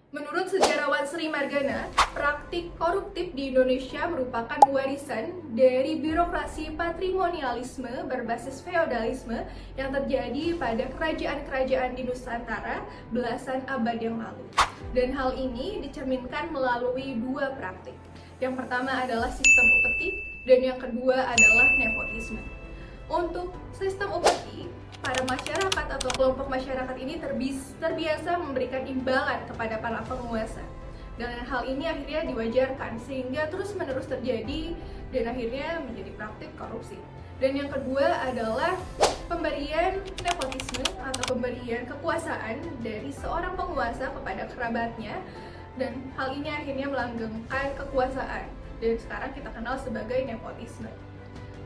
Menurut sejarawan Sri Margana, praktik koruptif di Indonesia merupakan warisan dari birokrasi patrimonialisme berbasis feodalisme yang terjadi pada kerajaan-kerajaan di Nusantara belasan abad yang lalu. Dan hal ini dicerminkan melalui dua praktik. Yang pertama adalah sistem upeti dan yang kedua adalah nepotisme. Untuk sistem upeti, para masyarakat atau kelompok masyarakat ini terbiasa memberikan imbalan kepada para penguasa. Dan hal ini akhirnya diwajarkan sehingga terus-menerus terjadi dan akhirnya menjadi praktik korupsi. Dan yang kedua adalah pemberian nepotisme atau pemberian kekuasaan dari seorang penguasa kepada kerabatnya, dan hal ini akhirnya melanggengkan kekuasaan dan sekarang kita kenal sebagai nepotisme.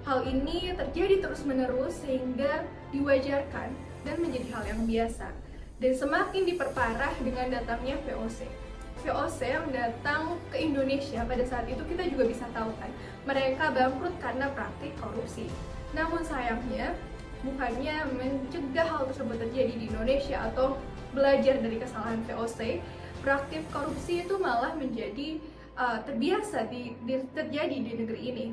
Hal ini terjadi terus-menerus sehingga diwajarkan dan menjadi hal yang biasa. Dan semakin diperparah dengan datangnya VOC. VOC yang datang ke Indonesia pada saat itu kita juga bisa tahu kan, mereka bangkrut karena praktik korupsi. Namun sayangnya, bukannya mencegah hal tersebut terjadi di Indonesia atau belajar dari kesalahan VOC, praktik korupsi itu malah menjadi terbiasa terjadi di negeri ini.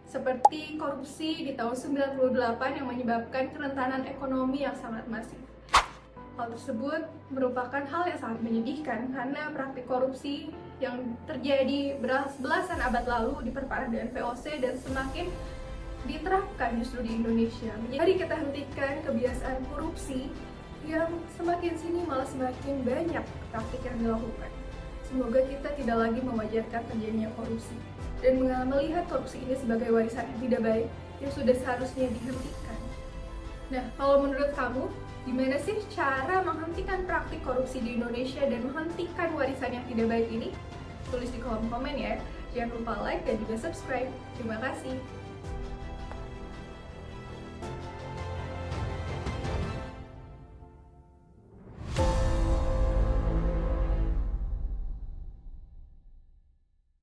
Seperti korupsi di tahun 98 yang menyebabkan kerentanan ekonomi yang sangat masif. Hal tersebut merupakan hal yang sangat menyedihkan karena praktik korupsi yang terjadi belasan abad lalu diperparah dengan VOC dan semakin diterapkan justru di Indonesia. Mari kita hentikan kebiasaan korupsi yang semakin sini malah semakin banyak praktik yang dilakukan. Semoga kita tidak lagi mewajarkan terjadinya korupsi dan melihat korupsi ini sebagai warisan yang tidak baik yang sudah seharusnya dihentikan. Nah, kalau menurut kamu, gimana sih cara menghentikan praktik korupsi di Indonesia dan menghentikan warisan yang tidak baik ini? Tulis di kolom komen ya. Jangan lupa like dan juga subscribe. Terima kasih.